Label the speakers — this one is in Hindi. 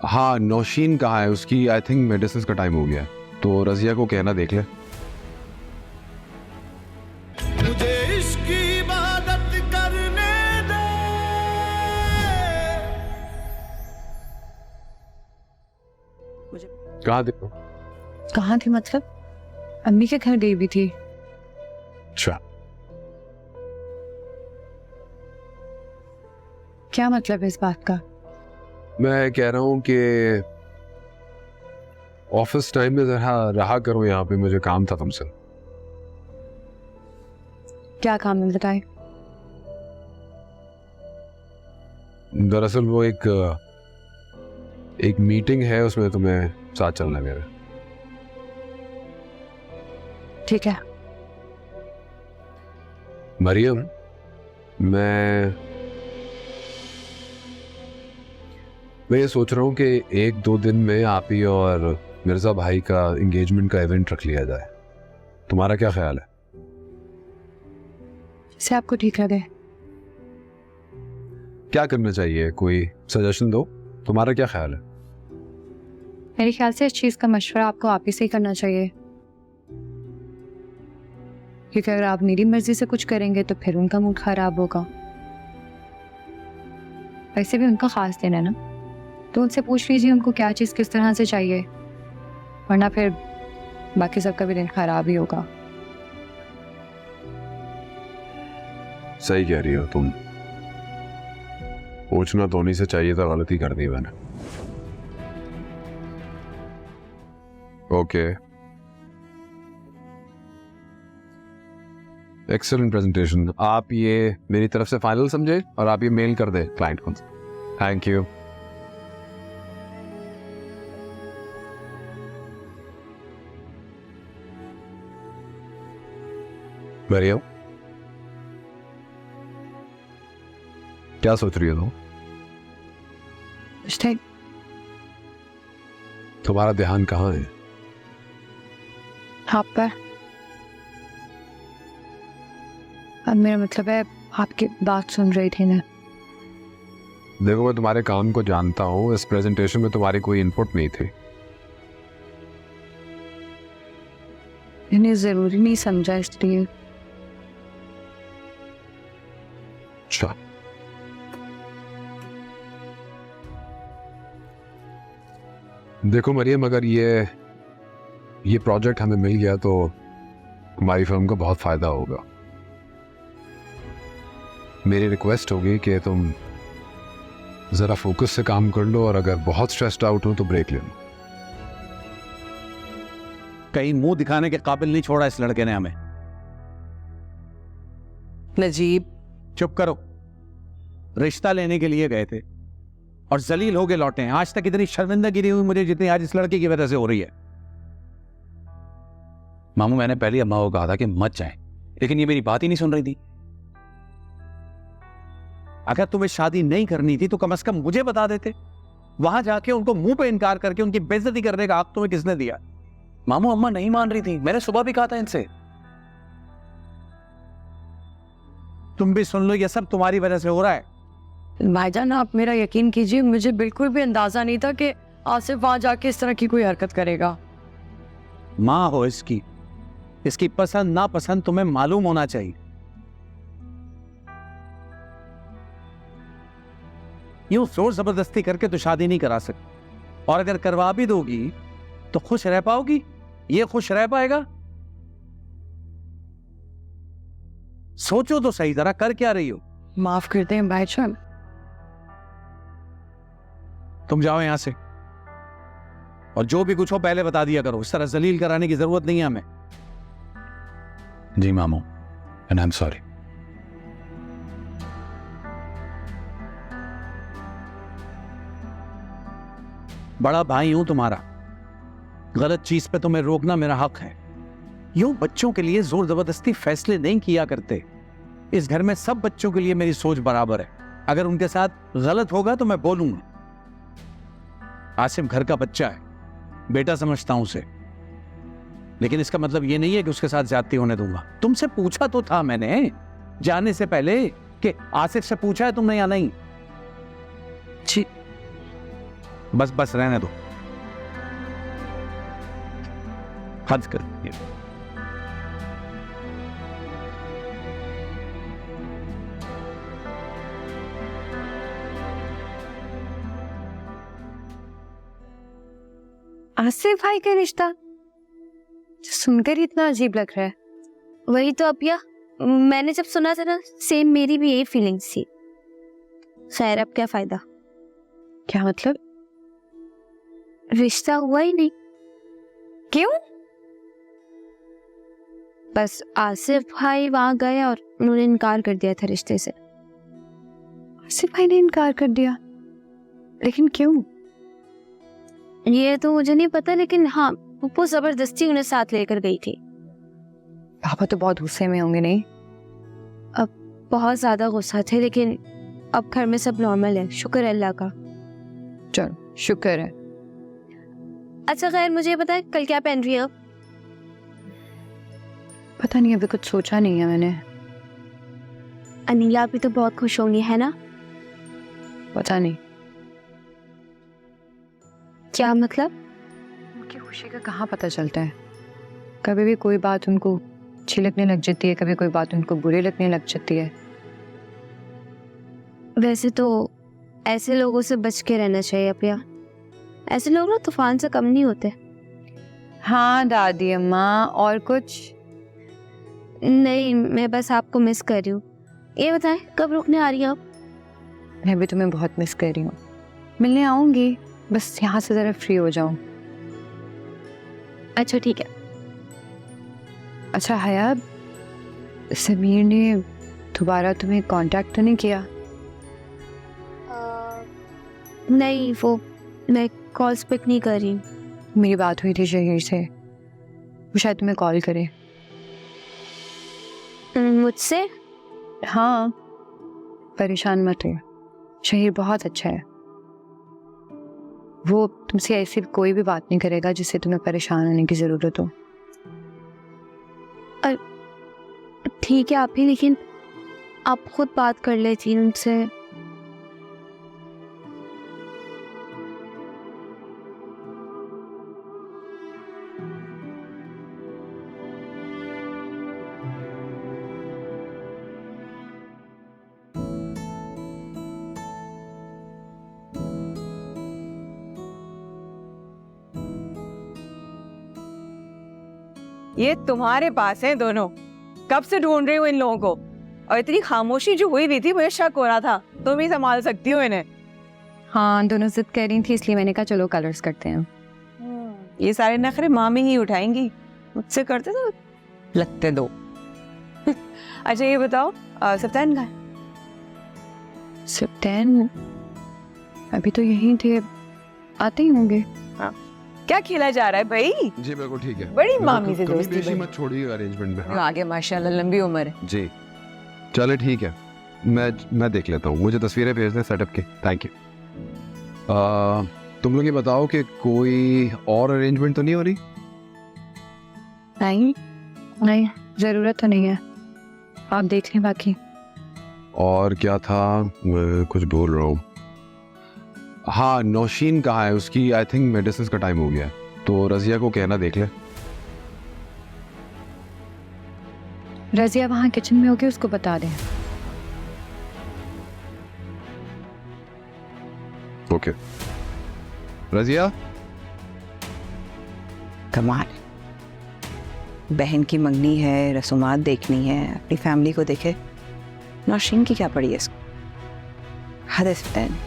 Speaker 1: हाँ, नौशीन कहाँ है? उसकी आई थिंक मेडिसिन का टाइम हो गया है, तो रजिया को कहना देख ले।
Speaker 2: मुझे इश्क की इबादत करने दे।
Speaker 1: कहाँ थे?
Speaker 3: कहाँ थी मतलब? अम्मी के घर गई भी थी।
Speaker 1: अच्छा,
Speaker 3: क्या मतलब है इस बात का?
Speaker 1: मैं कह रहा हूँ कि ऑफिस टाइम में जरा रहा करो यहाँ पे, मुझे काम था तुमसे।
Speaker 3: क्या काम है बताए?
Speaker 1: दरअसल वो एक मीटिंग है, उसमें तुम्हें साथ चलना है मेरे।
Speaker 3: ठीक है।
Speaker 1: मरियम, मैं ये सोच रहा हूँ कि 1-2 दिन में आप ही और मिर्जा भाई का एंगेजमेंट का इवेंट रख लिया जाए। तुम्हारा क्या ख्याल है?
Speaker 3: से आपको ठीक लगे?
Speaker 1: क्या करना चाहिए, कोई सजेशन दो। तुम्हारा क्या ख्याल है?
Speaker 3: मेरे ख्याल से इस चीज का मशवरा आपको आप ही से ही करना चाहिए, क्योंकि अगर आप मेरी मर्जी से कुछ करेंगे तो फिर उनका मूड खराब होगा। वैसे भी उनका खास दिन है ना, तो उनसे पूछ लीजिए उनको क्या चीज किस तरह से चाहिए, वरना फिर बाकी सबका भी दिन खराब ही होगा।
Speaker 1: सही कह रही हो तुम, पूछना तो नहीं से चाहिए था, गलती कर दी मैंने। Okay, excellent presentation. आप ये मेरी तरफ से फाइनल समझे और आप ये मेल कर दे क्लाइंट को। Thank you. मरियम, क्या सोच रही हो तुम?
Speaker 3: कुछ नहीं।
Speaker 1: तुम्हारा ध्यान कहाँ है?
Speaker 3: आप पर। अब मेरा मतलब है आपकी बात सुन रही थी ना।
Speaker 1: देखो, मैं तुम्हारे काम को जानता हूँ, इस प्रेजेंटेशन में तुम्हारी कोई इनपुट नहीं थी।
Speaker 3: मैंने जरूरी नहीं समझा इसलिए।
Speaker 1: अच्छा, देखो मरियम, अगर ये प्रोजेक्ट हमें मिल गया तो हमारी फर्म को बहुत फायदा होगा। मेरी रिक्वेस्ट होगी कि तुम जरा फोकस से काम कर लो, और अगर बहुत स्ट्रेस्ड आउट हो तो ब्रेक ले लो।
Speaker 4: कहीं मुंह दिखाने के काबिल नहीं छोड़ा इस लड़के ने हमें।
Speaker 5: नजीब,
Speaker 4: चुप करो। रिश्ता लेने के लिए गए थे और जलील होके लौटे हैं। आज तक इतनी शर्मिंदगी नहीं हुई मुझे जितनी आज इस लड़के की वजह से हो रही है। मामू, मैंने पहले अम्मा को कहा था कि मत जाए, लेकिन ये मेरी बात ही नहीं सुन रही थी। अगर तुम्हें शादी नहीं करनी थी तो कम से कम मुझे बता देते। वहां जाके उनको मुंह पे इनकार करके उनकी बेइज्जती करने का हक तुम्हें किसने दिया? मामू, अम्मा नहीं मान रही थी, मैंने सुबह भी कहा था इनसे। तुम भी सुन लो, ये सब तुम्हारी वजह से हो रहा है।
Speaker 5: भाईजान आप मेरा यकीन कीजिए, मुझे बिल्कुल भी अंदाजा नहीं था कि आसिफ वहां जाके इस तरह की कोई हरकत करेगा।
Speaker 4: माँ हो इसकी पसंद नापसंद तुम्हें मालूम होना चाहिए। यूं जोर जबरदस्ती करके तो शादी नहीं करा सकती, और अगर करवा भी दोगी तो खुश रह पाओगी? ये खुश रह पाएगा? सोचो तो सही, जरा कर क्या रही हो?
Speaker 5: माफ करते हैं भाईजान।
Speaker 4: तुम जाओ यहां से, और जो भी कुछ हो पहले बता दिया करो। इस तरह जलील कराने की जरूरत नहीं है हमें। जी मामू, एंड आई एम सॉरी। बड़ा भाई हूं तुम्हारा, गलत चीज पे तुम्हें रोकना मेरा हक है। यूं बच्चों के लिए जोर जबरदस्ती फैसले नहीं किया करते। इस घर में सब बच्चों के लिए मेरी सोच बराबर है। अगर उनके साथ गलत होगा तो मैं बोलूंगा। आसिफ घर का बच्चा है, बेटा समझता हूं उसे, लेकिन इसका मतलब यह नहीं है कि उसके साथ ज्यादती होने दूंगा। तुमसे पूछा तो था मैंने जाने से पहले कि आसिफ से पूछा है तुमने या नहीं?
Speaker 5: जी
Speaker 4: बस बस रहने दो, हद कर दिया।
Speaker 3: आसिफ भाई का रिश्ता सुनकर ही इतना अजीब लग रहा है।
Speaker 6: वही तो अपिया, मैंने जब सुना था ना, सेम मेरी भी यही फीलिंग्स थी। खैर अब क्या फायदा,
Speaker 3: क्या मतलब?
Speaker 6: रिश्ता हुआ ही नहीं।
Speaker 3: क्यों?
Speaker 6: बस आसिफ भाई वहां गए और उन्होंने इनकार कर दिया था रिश्ते से।
Speaker 3: आसिफ भाई ने इनकार कर दिया? लेकिन क्यों?
Speaker 6: ये तो मुझे नहीं पता, लेकिन हाँ वो जबरदस्ती उन्हें साथ लेकर गई थी।
Speaker 3: पापा तो बहुत गुस्से में होंगे नहीं?
Speaker 6: बहुत ज्यादा गुस्सा थे, लेकिन अब घर में सब नॉर्मल है, शुक्र है अल्लाह का।
Speaker 3: चलो शुक्र है।
Speaker 6: अच्छा खैर मुझे बताए कल क्या पहन रही है अब?
Speaker 3: पता नहीं, अभी कुछ सोचा नहीं है मैंने।
Speaker 6: अनीला भी तो बहुत खुश होंगी, है ना?
Speaker 3: पता नहीं।
Speaker 6: क्या मतलब?
Speaker 3: उनकी खुशी का कहाँ पता चलता है। कभी भी कोई बात उनको अच्छी लगने लग जाती है, कभी कोई बात उनको बुरी लगने लग जाती है।
Speaker 6: वैसे तो ऐसे लोगों से बच के रहना चाहिए अपिया। ऐसे लोग ना तूफान से कम नहीं होते।
Speaker 3: हाँ दादी अम्मा, और कुछ?
Speaker 6: नहीं, मैं बस आपको मिस कर रही हूँ। ये बताएं कब रुकने आ रही हैं आप?
Speaker 3: मैं भी तुम्हें बहुत मिस कर रही हूँ। मिलने आऊंगी, बस यहाँ से जरा फ्री हो जाऊं।
Speaker 6: अच्छा ठीक है।
Speaker 3: अच्छा हया, समीर ने दोबारा तुम्हें कांटेक्ट तो नहीं किया?
Speaker 6: नहीं, वो मैं कॉल्स पिक नहीं कर रही।
Speaker 3: मेरी बात हुई थी शहीर से, वो शायद तुम्हें कॉल करे।
Speaker 6: मुझसे?
Speaker 3: हाँ, परेशान मत हो, शहीर बहुत अच्छा है। वो तुमसे ऐसी कोई भी बात नहीं करेगा जिससे तुम्हें परेशान होने की जरूरत हो।
Speaker 6: ठीक है आप ही, लेकिन आप खुद बात कर लेती उनसे।
Speaker 7: ये तुम्हारे पास हैं दोनों, कब से ढूंढ रही हूँ इन लोगों को। और इतनी खामोशी जो हुई भी थी, मुझे शक हो रहा था तुम ही संभाल सकती हो इन्हें।
Speaker 3: हाँ, दोनों जिद कर रही थी, इसलिए मैंने कहा चलो कलर्स करते हैं।
Speaker 7: ये सारे नखरे मामी ही उठाएंगी, मुझसे करते तो लगते दो। अच्छा ये बताओ सप्तान का?
Speaker 3: सप्तान अभी तो यहीं थे, आते ही होंगे।
Speaker 7: क्या खेला जा रहा है भाई?
Speaker 1: जी बिल्कुल ठीक है।
Speaker 7: बड़ी मामी से
Speaker 1: कमी
Speaker 7: दोस्ती
Speaker 1: बेशी
Speaker 7: बनी।
Speaker 1: मत छोड़िए अरेंजमेंट में। हाँ।
Speaker 7: आगे माशाल्लाह लंबी उम्र है।
Speaker 1: जी चले ठीक है, मैं देख लेता हूँ। मुझे तस्वीरें भेज दें सेटअप की। Thank you. तुम लोग ये बताओ कि कोई और अरेंजमेंट तो नहीं हो रही?
Speaker 3: नहीं, ज़रूरत तो नहीं है, आप देख लें बाकी।
Speaker 1: और क्या था, मैं कुछ बोल रहा हूँ। हाँ, नौशीन कहाँ है? उसकी आई थिंक मेडिसिन का टाइम हो गया है, तो रजिया को कहना देख ले।
Speaker 3: रजिया वहाँ किचन में होगी, उसको बता दें।
Speaker 1: ओके रजिया।
Speaker 7: कमाल, बहन की मंगनी है, रसूमात देखनी है, अपनी फैमिली को देखे। नौशीन की क्या पड़ी है इसको? हद है सप्तान।